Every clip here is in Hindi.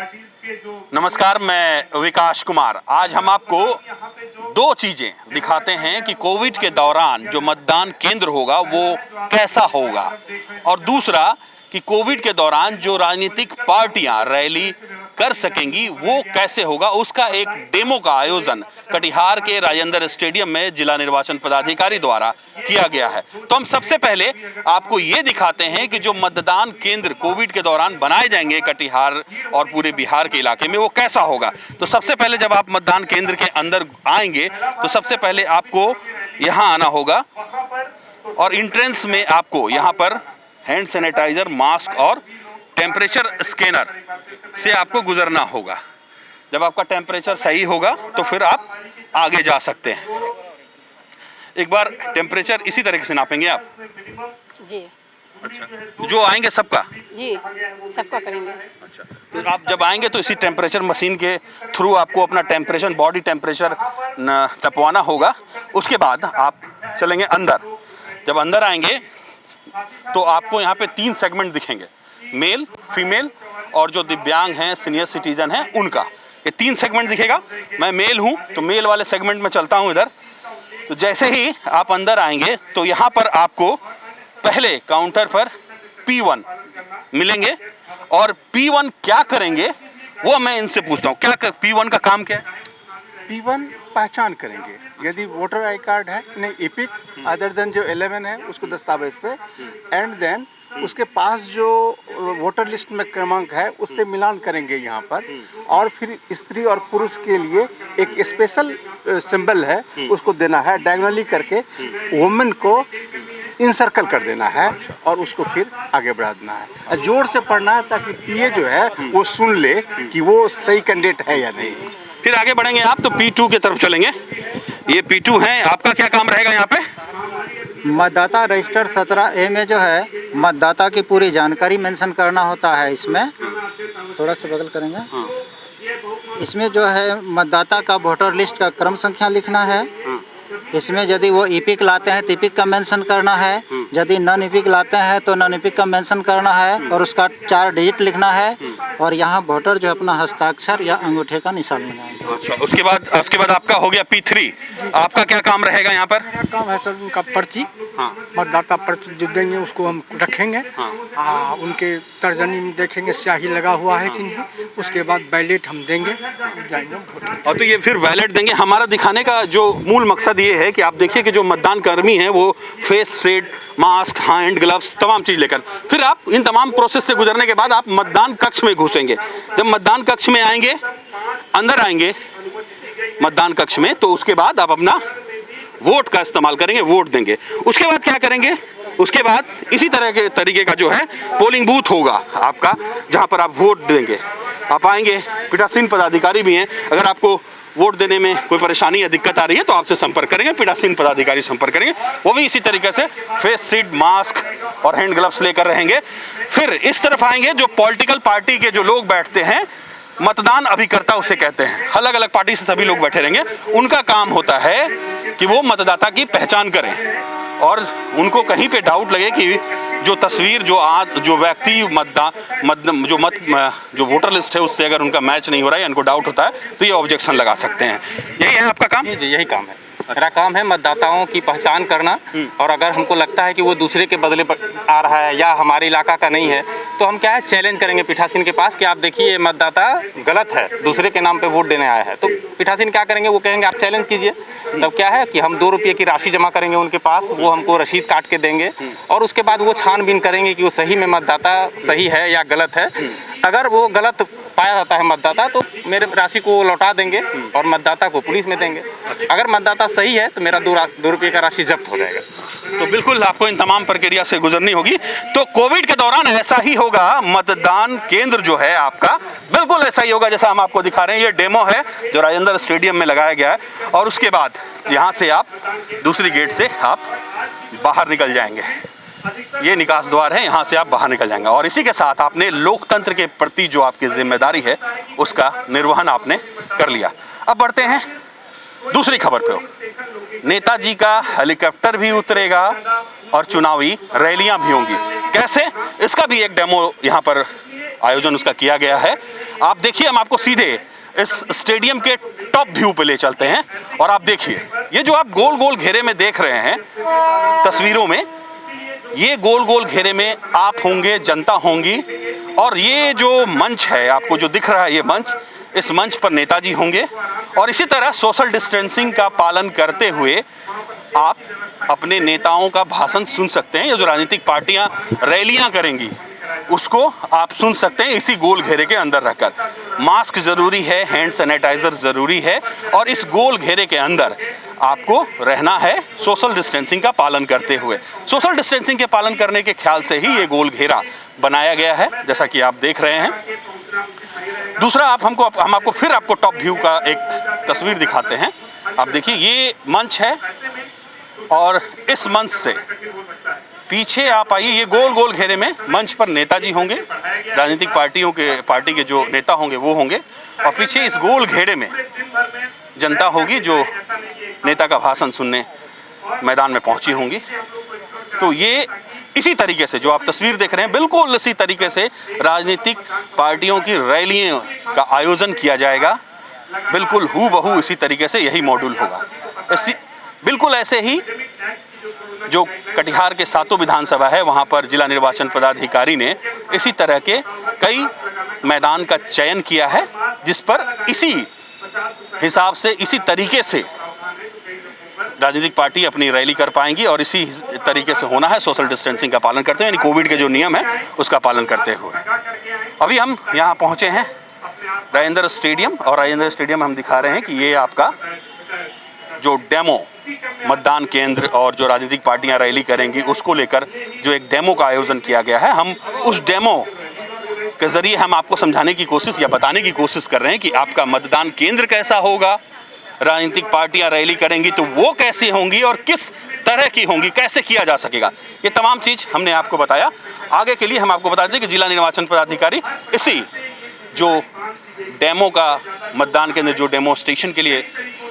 नमस्कार, मैं विकास कुमार। आज हम आपको दो चीजें दिखाते हैं कि कोविड के दौरान जो मतदान केंद्र होगा वो कैसा होगा, और दूसरा कि कोविड के दौरान जो राजनीतिक पार्टियां रैली कर सकेंगी वो कैसे होगा। उसका एक डेमो का आयोजन कटिहार के राजेंद्र स्टेडियम में जिला निर्वाचन पदाधिकारी द्वारा किया गया है। तो हम सबसे पहले आपको ये दिखाते हैं कि जो मतदान केंद्र कोविड के दौरान बनाए जाएंगे कटिहार और पूरे बिहार के इलाके में वो कैसा होगा। तो सबसे पहले जब आप मतदान केंद्र के अंदर आएंगे तो सबसे पहले आपको यहाँ आना होगा और एंट्रेंस में आपको यहाँ पर हैंड सैनिटाइजर, मास्क और टेम्परेचर स्कैनर से आपको गुजरना होगा। जब आपका टेम्परेचर सही होगा तो फिर आप आगे जा सकते हैं। एक बार टेम्परेचर इसी तरीके से नापेंगे आप? जी। अच्छा, जो आएंगे सबका? जी, सबका करेंगे। अच्छा, तो आप जब आएंगे तो इसी टेम्परेचर मशीन के थ्रू आपको अपना टेम्परेचर, बॉडी टेम्परेचर टपवाना होगा। उसके बाद आप चलेंगे अंदर। जब अंदर आएंगे तो आपको यहाँ पे 3 सेगमेंट दिखेंगे, मेल, फीमेल और जो दिव्यांग हैं, सीनियर सिटीजन हैं, उनका ये 3 सेगमेंट दिखेगा। मैं मेल हूँ तो मेल वाले सेगमेंट में चलता हूँ इधर। तो जैसे ही आप अंदर आएंगे तो यहाँ पर आपको पहले काउंटर पर P1 मिलेंगे, और P1 क्या करेंगे वो मैं इनसे पूछता हूँ। क्या P1 का काम क्या है? P1 पहचान करेंगे, यदि वोटर आई कार्ड है, नहीं एपिक अदर देन जो 11 है उसको दस्तावेज से, एंड देन उसके पास जो वोटर लिस्ट में क्रमांक है उससे मिलान करेंगे यहाँ पर। और फिर स्त्री और पुरुष के लिए एक स्पेशल सिंबल है, उसको देना है डायगोनली करके, वुमेन को इनसर्कल कर देना है और उसको फिर आगे बढ़ा देना है। जोर से पढ़ना है ताकि पीए जो है वो सुन ले कि वो सही कैंडिडेट है या नहीं। फिर आगे बढ़ेंगे आप तो P2 की तरफ चलेंगे। ये P2 है। आपका क्या काम रहेगा यहाँ पे? मतदाता रजिस्टर 17A में जो है मतदाता की पूरी जानकारी मेंशन करना होता है। इसमें थोड़ा सा बगल करेंगे। इसमें जो है मतदाता का वोटर लिस्ट का क्रम संख्या लिखना है। इसमें यदि वो ईपिक लाते हैं तो ईपिक का मेंशन करना है, यदि नॉन ईपिक लाते हैं तो नॉन ईपिक का मेंशन करना है और उसका 4 डिजिट लिखना है। और यहाँ वोटर जो अपना हस्ताक्षर या अंगूठे का निशान लगाएंगे। अच्छा, उसके बाद आपका हो गया P3। आपका क्या काम रहेगा यहाँ पर? मेरा काम है सर उनका पर्ची, मतदाता पर्ची जो देंगे उसको हम रखेंगे। उनके तर्जनी में देखेंगे स्याही लगा हुआ है कि नहीं। उसके बाद बैलेट हम देंगे, जाएंगे वोट। और तो ये फिर बैलेट देंगे। हमारा दिखाने का जो मूल मकसद ये है कि आप देखिए कि जो मतदान कर्मी हैं वो face shield, mask, hand gloves, तमाम चीज़ लेकर, फिर आप इन तमाम प्रोसेस से गुजरने के बाद आप मतदान कक्ष में घुसेंगे। जब मतदान कक्ष में आएंगे, अंदर आएंगे मतदान कक्ष में, तो उसके बाद आप अपना वोट का इस्तेमाल करेंगे, वोट देंगे। उसके बाद क्या करेंगे? उसके बाद इसी तरह के तरीके का जो है पोलिंग बूथ होगा आपका, जहां पर आप वोट देंगे। आप आएंगे, पीठासीन पदाधिकारी भी हैं। अगर आपको वोट देने में कोई परेशानी या दिक्कत आ रही है तो आपसे संपर्क करेंगे, पीठासीन पदाधिकारी संपर्क करेंगे। वो भी इसी तरीके से फेस शील्ड, मास्क और हैंड ग्लव्स लेकर रहेंगे। फिर इस तरफ आएंगे, जो पॉलिटिकल पार्टी के जो लोग बैठते हैं, मतदान अभिकर्ता उसे कहते हैं, अलग अलग पार्टी से सभी लोग बैठे रहेंगे। उनका काम होता है कि वो मतदाता की पहचान करें और उनको कहीं पे डाउट लगे कि जो तस्वीर जो व्यक्ति जो वोटर लिस्ट है उससे अगर उनका मैच नहीं हो रहा है या उनको डाउट होता है तो ये ऑब्जेक्शन लगा सकते हैं। यही है आपका काम? जी, यही काम है। मेरा काम है मतदाताओं की पहचान करना, और अगर हमको लगता है कि वो दूसरे के बदले आ रहा है या हमारे इलाका का नहीं है तो हम क्या है चैलेंज करेंगे पीठासीन के पास कि आप देखिए ये मतदाता गलत है, दूसरे के नाम पे वोट देने आया है। तो पीठासीन क्या करेंगे? वो कहेंगे आप चैलेंज कीजिए। तब क्या है कि हम 2 रुपये की राशि जमा करेंगे उनके पास, वो हमको रसीद काट के देंगे और उसके बाद वो छानबीन करेंगे कि वो सही में मतदाता सही है या गलत है। अगर वो गलत पाया जाता है मतदाता तो मेरे राशि को लौटा देंगे और मतदाता को पुलिस में देंगे। अगर मतदाता सही है तो मेरा 2 रुपये का राशि जब्त हो जाएगा। तो बिल्कुल आपको इन तमाम प्रक्रिया से गुजरनी होगी। तो कोविड के दौरान ऐसा ही होगा, मतदान केंद्र जो है आपका बिल्कुल ऐसा ही होगा जैसा हम आपको दिखा रहे हैं। ये डेमो है जो राजेंद्र स्टेडियम में लगाया गया है और उसके बाद यहाँ से आप दूसरी गेट से आप बाहर निकल जाएंगे। ये निकास द्वार है, यहाँ से आप बाहर निकल जाएंगे। और इसी के साथ आपने लोकतंत्र के प्रति जो आपकी जिम्मेदारी है उसका निर्वहन आपने कर लिया। अब बढ़ते हैं दूसरी खबर पे। नेताजी का हेलीकॉप्टर भी उतरेगा और चुनावी रैलियां भी होंगी। कैसे? इसका भी एक डेमो यहाँ पर आयोजन उसका किया गया है। आप देखिए, हम आपको सीधे इस स्टेडियम के टॉप व्यू पे ले चलते हैं और आप देखिए, ये जो आप गोल गोल घेरे में देख रहे हैं तस्वीरों में, ये गोल गोल घेरे में आप होंगे, जनता होंगी, और ये जो मंच है आपको जो दिख रहा है, ये मंच, इस मंच पर नेताजी होंगे और इसी तरह सोशल डिस्टेंसिंग का पालन करते हुए आप अपने नेताओं का भाषण सुन सकते हैं। ये जो राजनीतिक पार्टियां रैलियां करेंगी उसको आप सुन सकते हैं इसी गोल घेरे के अंदर रहकर। मास्क जरूरी है, हैंड सैनिटाइजर जरूरी है और इस गोल घेरे के अंदर आपको रहना है सोशल डिस्टेंसिंग का पालन करते हुए। सोशल डिस्टेंसिंग के पालन करने के ख्याल से ही ये गोल घेरा बनाया गया है, जैसा कि आप देख रहे हैं। दूसरा, हम आपको फिर टॉप व्यू का एक तस्वीर दिखाते हैं। आप देखिए, ये मंच है और इस मंच से पीछे आप आइए, ये गोल गोल घेरे में मंच पर नेताजी होंगे, राजनीतिक पार्टी के जो नेता होंगे वो होंगे, और पीछे इस गोल घेरे में जनता होगी जो नेता का भाषण सुनने मैदान में पहुंची होंगी। तो ये इसी तरीके से जो आप तस्वीर देख रहे हैं, बिल्कुल इसी तरीके से राजनीतिक पार्टियों की रैलियों का आयोजन किया जाएगा। बिल्कुल हूबहू इसी तरीके से यही मॉड्यूल होगा। बिल्कुल ऐसे ही जो कटिहार के 7 विधानसभा है, वहां पर जिला निर्वाचन पदाधिकारी ने इसी तरह के कई मैदान का चयन किया है, जिस पर इसी हिसाब से, इसी तरीके से राजनीतिक पार्टी अपनी रैली कर पाएंगी और इसी तरीके से होना है, सोशल डिस्टेंसिंग का पालन करते हुए, यानी कोविड के जो नियम है उसका पालन करते हुए। अभी हम यहाँ पहुँचे हैं राजेंद्र स्टेडियम, और राजेंद्र स्टेडियम हम दिखा रहे हैं कि ये आपका जो डेमो मतदान केंद्र और जो राजनीतिक पार्टियां रैली करेंगी उसको लेकर जो एक डेमो का आयोजन किया गया है। हम उस डेमो के जरिए हम आपको समझाने की कोशिश या बताने की कोशिश कर रहे हैं कि आपका मतदान केंद्र कैसा होगा, राजनीतिक पार्टियां रैली करेंगी तो वो कैसे होंगी और किस तरह की होंगी, कैसे किया जा सकेगा, ये तमाम चीज़ हमने आपको बताया। आगे के लिए हम आपको बता दें कि जिला निर्वाचन पदाधिकारी इसी जो डेमो का मतदान केंद्र, जो डेमो स्टेशन के लिए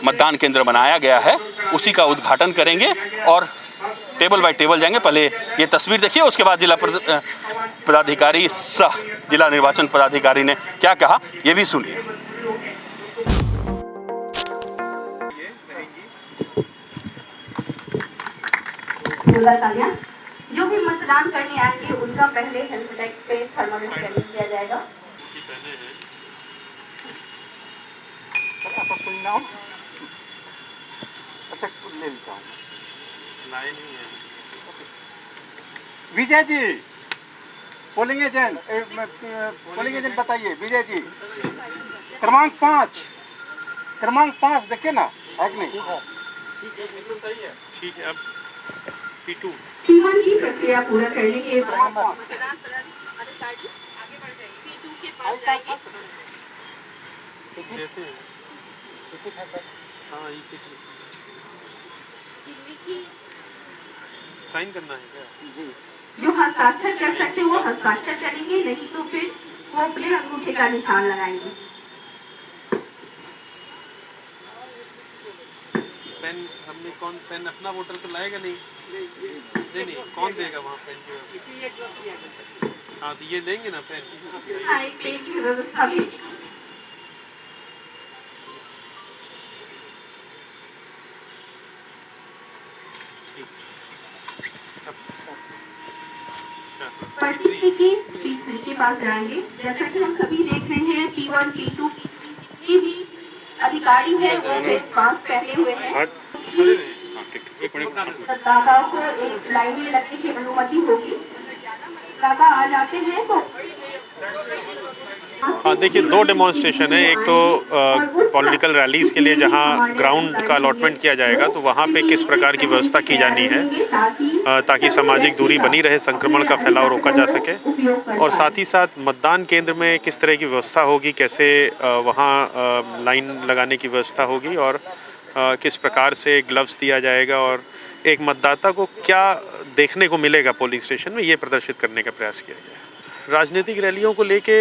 मतदान केंद्र बनाया गया है, उसी का उद्घाटन करेंगे और टेबल बाय टेबल जाएंगे। पहले ये तस्वीर देखिए, उसके बाद जिला पदाधिकारी सह जिला निर्वाचन पदाधिकारी ने क्या कहा ये भी सुनिए। जो भी मतदान करने आएंगे उनका पहले हेल्थ टैक्स पे थर्मल स्कैनिंग किया जाएगा। अच्छा, ले लेता हूँ। विजय जी, पोलिंग एजेंट बताइए। विजय जी, क्रमांक 5 देखिए ना, है कि नहीं? ठीक है। अब P2 की प्रक्रिया पूरा करने के बाद मतदान पदाधिकारी आगे बढ़ जाइए, P2 के पास जाएंगे। हाँ, साइन करना है क्या? जी। जो हस्ताक्षर कर सकते वो हस्ताक्षर करेंगे, नहीं तो फिर वो अपने अंगूठे का निशान लगाएंगे। पेन हमने कौन पेन अपना वोटर तो लाएगा नहीं, कौन देगा वहाँ पेन? हाँ, तो ये लेंगे ना पेन। हाँ, एक पेन की व्यवस्था भी। पर्ची लेके P3 के पास जाएंगे। जैसा कि हम सभी देख रहे हैं, P1, P2, P3 जितने भी अधिकारी हैं वो फेस मास्क पहने हुए हैं। मतदाताओं को एक लाइन में लगने की अनुमति होगी। मतदाता आ जाते हैं तो हाँ, देखिए, 2 डेमोन्स्ट्रेशन है। एक तो पॉलिटिकल रैलीज के लिए जहाँ ग्राउंड का अलॉटमेंट किया जाएगा, तो वहाँ पे किस प्रकार की व्यवस्था की जानी है ताकि सामाजिक दूरी बनी रहे, संक्रमण का फैलाव रोका जा सके, और साथ ही साथ मतदान केंद्र में किस तरह की व्यवस्था होगी, कैसे वहाँ लाइन लगाने की व्यवस्था होगी, और किस प्रकार से ग्लव्स दिया जाएगा, और एक मतदाता को क्या देखने को मिलेगा पोलिंग स्टेशन में, ये प्रदर्शित करने का प्रयास किया गया है। राजनीतिक रैलियों को लेके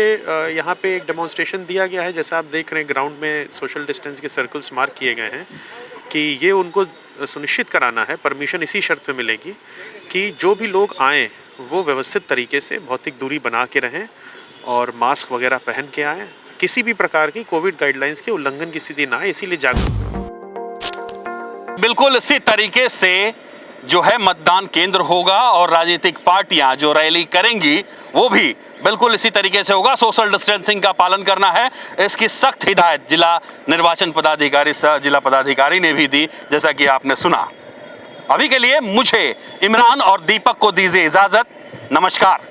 यहाँ पे एक डेमोन्स्ट्रेशन दिया गया है। जैसा आप देख रहे हैं, ग्राउंड में सोशल डिस्टेंस के सर्कल्स मार्क किए गए हैं कि ये उनको सुनिश्चित कराना है, परमिशन इसी शर्त पे मिलेगी कि जो भी लोग आएँ वो व्यवस्थित तरीके से भौतिक दूरी बना के रहें और मास्क वगैरह पहन के आएँ, किसी भी प्रकार की कोविड गाइडलाइंस के उल्लंघन की स्थिति ना आए, इसीलिए जागरूक। बिल्कुल इसी तरीके से जो है मतदान केंद्र होगा और राजनीतिक पार्टियां जो रैली करेंगी वो भी बिल्कुल इसी तरीके से होगा। सोशल डिस्टेंसिंग का पालन करना है, इसकी सख्त हिदायत जिला निर्वाचन पदाधिकारी सह जिला पदाधिकारी ने भी दी, जैसा कि आपने सुना। अभी के लिए मुझे इमरान और दीपक को दीजिए इजाजत। नमस्कार।